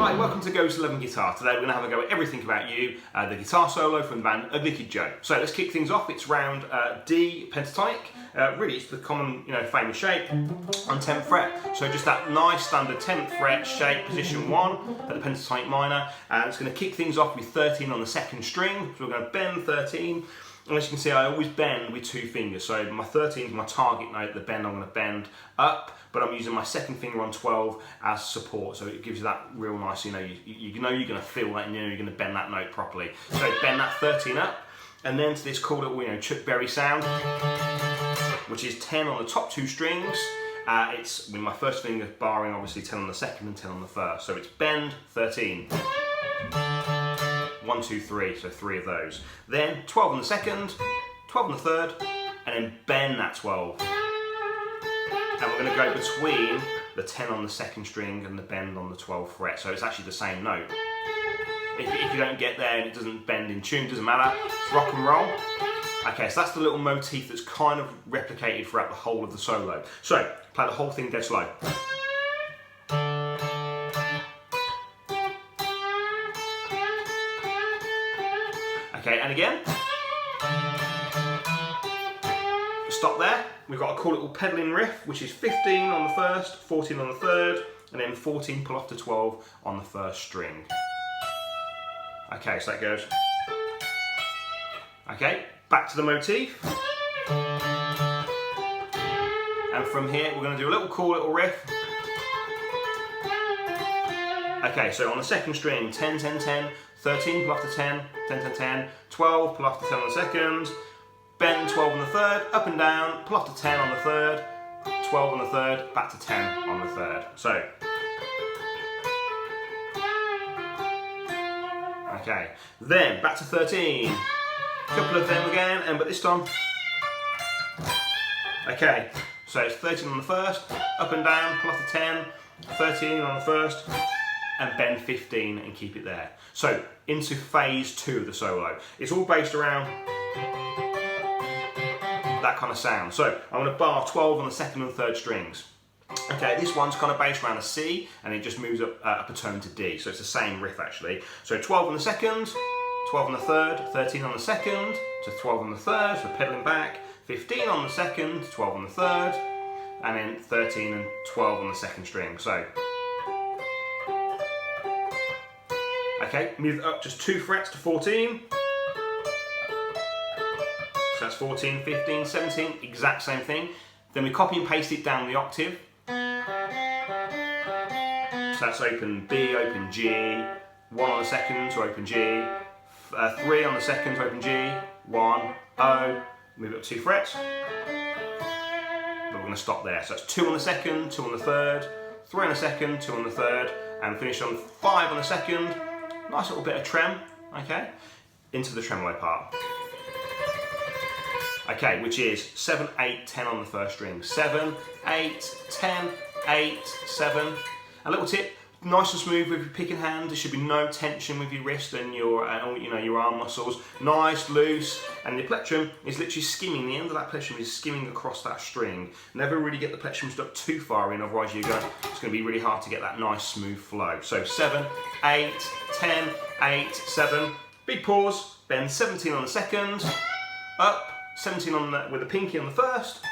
Hi, welcome to Goes 11 Guitar. Today we're going to have a go at Everything About You, the guitar solo from the band Ugly Kid Joe. So let's kick things off. It's round D pentatonic. Really, it's the common, famous shape on 10th fret. So just that nice standard 10th fret shape, position 1 at the pentatonic minor. And it's going to kick things off with 13 on the second string. So we're going to bend 13. And as you can see, I always bend with 2 fingers. So my 13 is my target note, the bend I'm going to bend up, but I'm using my second finger on 12 as support. So it gives you that real nice, you know you're going to feel that and you're going to bend that note properly. So bend that 13 up, and then to this cool little, Chuck Berry sound, which is 10 on the top 2 strings. It's with my first finger barring obviously 10 on the second and 10 on the first. So it's bend 13. 1, 2, 3, so 3 of those. Then 12 on the second, 12 on the third, and then bend that 12. And we're going to go between the 10 on the second string and the bend on the 12th fret, so it's actually the same note. If you don't get there and it doesn't bend in tune, doesn't matter, it's rock and roll. Okay, so that's the little motif that's kind of replicated throughout the whole of the solo. So, play the whole thing dead slow. Okay, and again. Stop there. We've got a cool little pedaling riff, which is 15 on the first, 14 on the third, and then 14 pull off to 12 on the first string. Okay, so that goes. Okay, back to the motif. And from here, we're going to do a little cool little riff. Okay, so on the second string, 10, 10, 10, 13 pull off to 10, 10, 10, 10, 12 pull off to 10 on the second, bend 12 on the third, up and down, pull off to 10 on the third, 12 on the third, back to 10 on the third. So, okay, then back to 13, couple of them again, but this time, okay, so it's 13 on the first, up and down, pull off to 10, 13 on the first, and bend 15 and keep it there. So into phase 2 of the solo. It's all based around that kind of sound. So I'm going to bar 12 on the second and third strings. Okay, this one's kind of based around a C and it just moves up a tone to D. So it's the same riff actually. So 12 on the second, 12 on the third, 13 on the second, to 12 on the third, so pedaling back, 15 on the second, 12 on the third, and then 13 and 12 on the second string. So okay, move it up just 2 frets to 14. So that's 14, 15, 17, exact same thing. Then we copy and paste it down the octave. So that's open B, open G, 1 on the second to open G, 3 on the second to open G, 1, O, move it up 2 frets. But we're going to stop there. So that's 2 on the second, 2 on the third, 3 on the second, 2 on the third, and finish on 5 on the second. Nice little bit of trem, okay, into the tremolo part. Okay, which is 7, 8, 10 on the first string. 7, 8, 10, 8, 7. A little tip, nice and smooth with your picking hand. There should be no tension with your wrist and your, your arm muscles. Nice, loose, and the plectrum is literally skimming. The end of that plectrum is skimming across that string. Never really get the plectrum stuck too far in, otherwise it's going to be really hard to get that nice smooth flow. So 7, 8, 10, 8, 7. Big pause. Bend 17 on the second. Up. 17 on the, with the pinky on the first.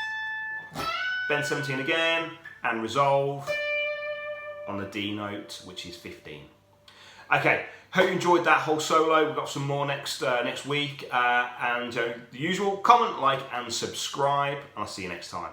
Bend 17 again, and resolve on the D note, which is 15. Okay, hope you enjoyed that whole solo. We've got some more next week, and the usual, comment, like, and subscribe. I'll see you next time.